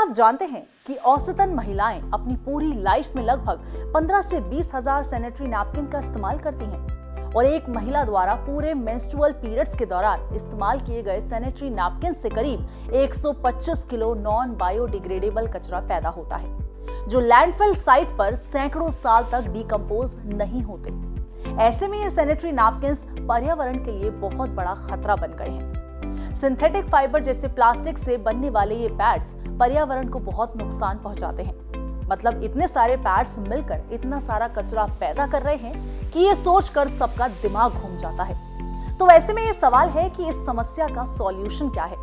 आप जानते हैं कि औसतन महिलाएं अपनी पूरी लाइफ में लगभग 15 से 20 हजार सैनिटरी नैपकिन का इस्तेमाल करती हैं और एक महिला द्वारा पूरे मेंस्ट्रुअल पीरियड्स के दौरान इस्तेमाल किए गए सैनिटरी नैपकिन से करीब 125 किलो नॉन बायोडिग्रेडेबल कचरा पैदा होता है, जो लैंडफिल साइट पर सैकड़ों साल तक डिकम्पोज नहीं होते। ऐसे में ये सैनिटरी नैपकिन्स पर्यावरण के लिए बहुत बड़ा खतरा बन गए हैं। सिंथेटिक फाइबर जैसे प्लास्टिक से बनने वाले ये पैड्स पर्यावरण को बहुत नुकसान पहुंचाते हैं। मतलब इतने सारे पैड्स मिलकर इतना सारा कचरा पैदा कर रहे हैं कि ये सोचकर सबका दिमाग घूम जाता है। तो ऐसे में ये सवाल है कि इस समस्या का सॉल्यूशन क्या है?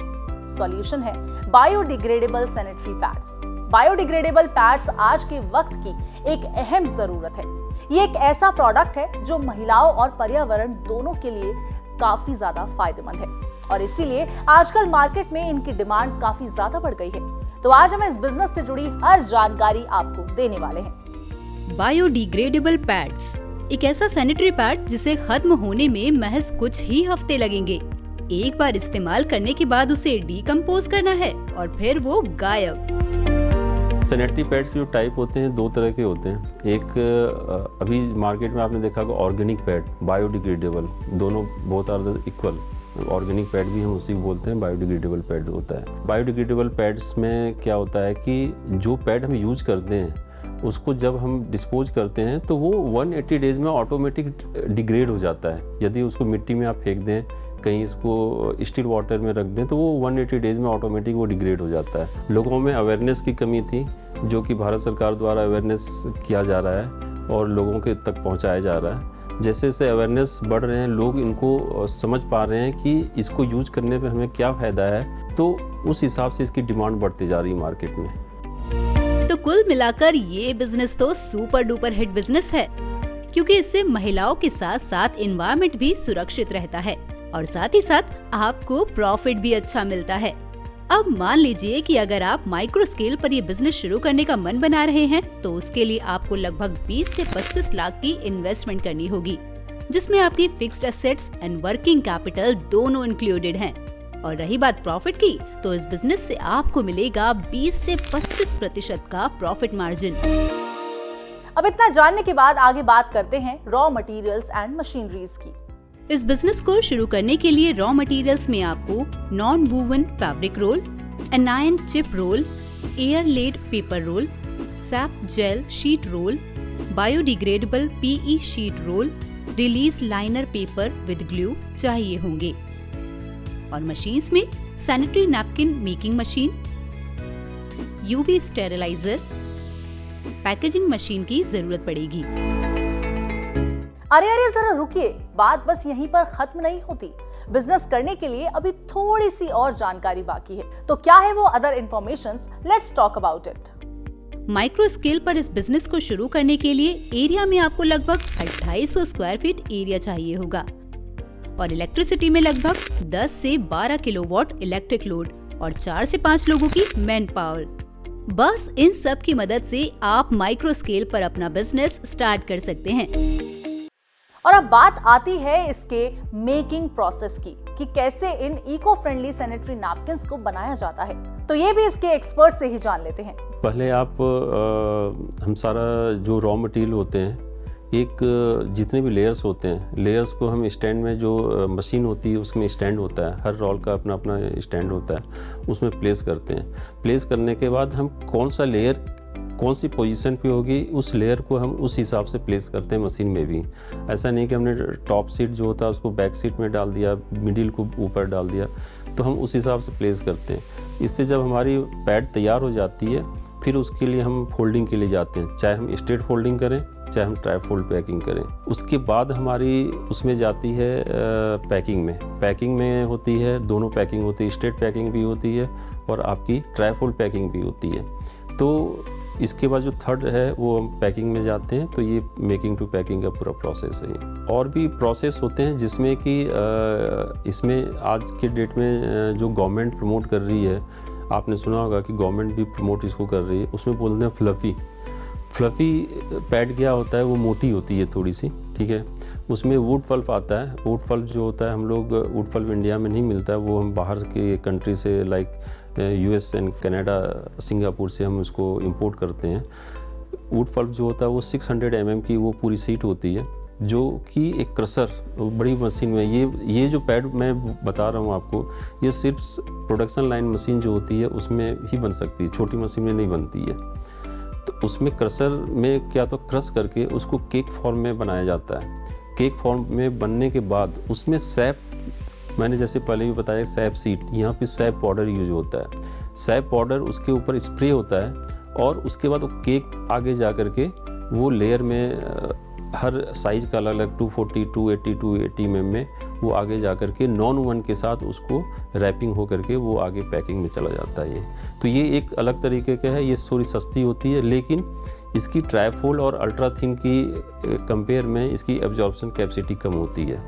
सॉल्यूशन है biodegradable sanitary pads. Biodegradable pads आज के वक्त की एक अहम जरूरत है। ये एक ऐसा प्रोडक्ट है जो महिलाओं और पर्यावरण दोनों के लिए काफी ज्यादा फायदेमंद है और इसीलिए आजकल मार्केट में इनकी डिमांड काफी ज्यादा बढ़ गई है। तो आज हम इस बिजनेस से जुड़ी हर जानकारी आपको देने वाले हैं। बायोडिग्रेडेबल पैड्स एक ऐसा सैनिटरी पैड जिसे खत्म होने में महज कुछ ही हफ्ते लगेंगे। एक बार इस्तेमाल करने के बाद उसे डिकम्पोज करना है और फिर वो गायब। सैनिटरी पैड्स जो टाइप होते हैं दो तरह के होते हैं। एक अभी मार्केट में आपने देखा होगा ऑर्गेनिक पैड, बायोडिग्रेडेबल, दोनों बहुत आर इक्वल। ऑर्गेनिक पैड भी हम उसी को बोलते हैं, बायोडिग्रेडेबल पैड होता है। बायोडिग्रेडेबल पैड्स में क्या होता है कि जो पैड हम यूज करते हैं उसको जब हम डिस्पोज करते हैं तो वो 180 डेज में ऑटोमेटिक डिग्रेड हो जाता है। यदि उसको मिट्टी में आप फेंक दें, कहीं इसको स्टिल वाटर में रख दें तो वो 180 डेज में ऑटोमेटिक वो डिग्रेड हो जाता है। लोगों में अवेयरनेस की कमी थी, जो कि भारत सरकार द्वारा अवेयरनेस किया जा रहा है और लोगों के तक पहुंचाया जा रहा है। जैसे जैसे अवेयरनेस बढ़ रहे हैं, लोग इनको समझ पा रहे हैं कि इसको यूज करने पे हमें क्या फ़ायदा है, तो उस हिसाब से इसकी डिमांड बढ़ती जा रही है मार्केट में। तो कुल मिलाकर ये बिजनेस तो सुपर डुपर हिट बिजनेस है, क्योंकि इससे महिलाओं के साथ साथ एनवायरनमेंट भी सुरक्षित रहता है और साथ ही साथ आपको प्रॉफिट भी अच्छा मिलता है। अब मान लीजिए कि अगर आप माइक्रो स्केल पर ये बिजनेस शुरू करने का मन बना रहे हैं तो उसके लिए आपको लगभग 20 से 25 लाख की इन्वेस्टमेंट करनी होगी, जिसमें आपकी fixed assets and working capital दोनों इंक्लूडेड हैं। और रही बात प्रॉफिट की, तो इस बिजनेस से आपको मिलेगा 20 से 25% का प्रॉफिट मार्जिन। अब इतना जानने के बाद आगे बात करते हैं रॉ मटेरियल्स एंड मशीनरीज की। इस बिजनेस को शुरू करने के लिए रॉ मटेरियल्स में आपको non woven fabric roll, anion chip roll, air laid paper roll, sap gel sheet roll, biodegradable PE sheet roll, release liner paper with glue चाहिए होंगे। और मशीन्स में sanitary napkin making machine, UV steriliser, packaging machine की जरूरत पड़ेगी। अरे जरा रुकिए, बात बस यहीं पर खत्म नहीं होती। बिजनेस करने के लिए अभी थोड़ी सी और जानकारी बाकी है। तो क्या है वो other informations? Let's talk about it. Micro scale पर इस बिजनेस को शुरू करने के लिए एरिया में आपको लगभग 2800 स्क्वायर फीट एरिया चाहिए होगा और इलेक्ट्रिसिटी में लगभग 10 से 12 किलोवाट इलेक्ट्रिक लोड और 4 से 5 लोगों की मैन पावर। बस इन सब की मदद से आप माइक्रो स्केल पर अपना बिजनेस स्टार्ट कर सकते हैं। और अब बात आती है इसके मेकिंग प्रोसेस की कि कैसे इन इको फ्रेंडली सैनिटरी नैपकिन्स को बनाया जाता है। तो ये भी इसके एक्सपर्ट से ही जान लेते हैं। पहले आप हम सारा जो रॉ मटेरियल होते हैं, एक जितने भी लेयर्स होते हैं, लेयर्स को हम स्टैंड में, जो मशीन होती है उसमें स्टैंड होता है, हर रोल का अपना अपना स्टैंड होता है, उसमें प्लेस करते हैं। प्लेस करने के बाद हम कौन सा लेयर कौन सी पोजीशन पे होगी, उस लेयर को हम उस हिसाब से प्लेस करते हैं मशीन में भी। ऐसा नहीं कि हमने टॉप सीट जो होता है उसको बैक सीट में डाल दिया, मिडिल को ऊपर डाल दिया, तो हम उस हिसाब से प्लेस करते हैं। इससे जब हमारी पैड तैयार हो जाती है, फिर उसके लिए हम फोल्डिंग के लिए जाते हैं, चाहे हम स्ट्रेट फोल्डिंग करें चाहे हम ट्राई फोल्ड पैकिंग करें। उसके बाद हमारी उसमें जाती है पैकिंग में। पैकिंग में होती है, दोनों पैकिंग होती है, स्ट्रेट पैकिंग भी होती है और आपकी ट्राई फोल्ड पैकिंग भी होती है। तो इसके बाद जो थर्ड है वो हम पैकिंग में जाते हैं। तो ये मेकिंग टू पैकिंग का पूरा प्रोसेस है। और भी प्रोसेस होते हैं जिसमें कि इसमें आज के डेट में जो गवर्नमेंट प्रमोट कर रही है, आपने सुना होगा कि गवर्नमेंट भी प्रमोट इसको कर रही है, उसमें बोलते हैं फ्लफ़ी पैड। क्या होता है, वो मोटी होती है थोड़ी सी, ठीक है। उसमें वुड पल्प आता है। वुड पल्प जो होता है, हम लोग वुड पल्प इंडिया में नहीं मिलता है, वो हम बाहर के कंट्री से like US and Canada, Singapore से हम उसको इंपोर्ट करते हैं। वुड पल्प जो होता है वो 600 mm की वो पूरी सीट होती है, जो कि एक क्रशर बड़ी मशीन में, ये जो पैड मैं बता रहा हूँ आपको, ये सिर्फ प्रोडक्शन लाइन मशीन जो होती है उसमें ही बन सकती है, छोटी मशीन में नहीं बनती है। तो उसमें क्रशर में क्या तो क्रश करके उसको केक फॉर्म में बनाया जाता है। केक फॉर्म में बनने के बाद उसमें सैप, मैंने जैसे पहले भी बताया सैप सीड, यहाँ पे सैप पाउडर यूज होता है। सैप पाउडर उसके ऊपर स्प्रे होता है और उसके बाद वो केक आगे जा कर के वो लेयर में हर साइज़ का अलग अलग 240, 280, 280 mm में वो आगे जा कर के नॉन ओवन के साथ उसको रैपिंग हो करके वो आगे पैकिंग में चला जाता है। तो ये एक अलग तरीके का है, ये थोड़ी सस्ती होती है, लेकिन इसकी ट्राइफोल्ड और अल्ट्रा थिन की कंपेयर में इसकी एब्जॉर्प्शन कैपेसिटी कम होती है।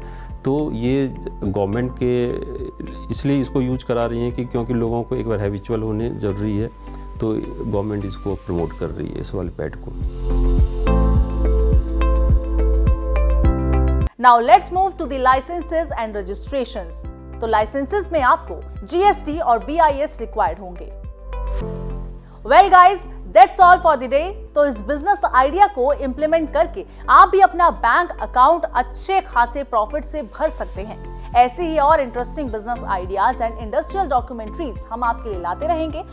तो ये गवर्नमेंट के इसलिए इसको यूज करा रही है कि क्योंकि लोगों को एक बार हैबिचुअल होने ज़रूरी है, तो गवर्नमेंट इसको प्रमोट कर रही है इस वाले पैड को। Now let's move to the licenses and registrations. तो licenses में आपको GST और BIS required होंगे। Well guys, that's all for the day. तो इस बिजनेस आइडिया को इम्प्लीमेंट करके आप भी अपना बैंक अकाउंट अच्छे खासे प्रॉफिट से भर सकते हैं। ऐसे ही और interesting business ideas and industrial documentaries हम आपके लिए लाते रहेंगे।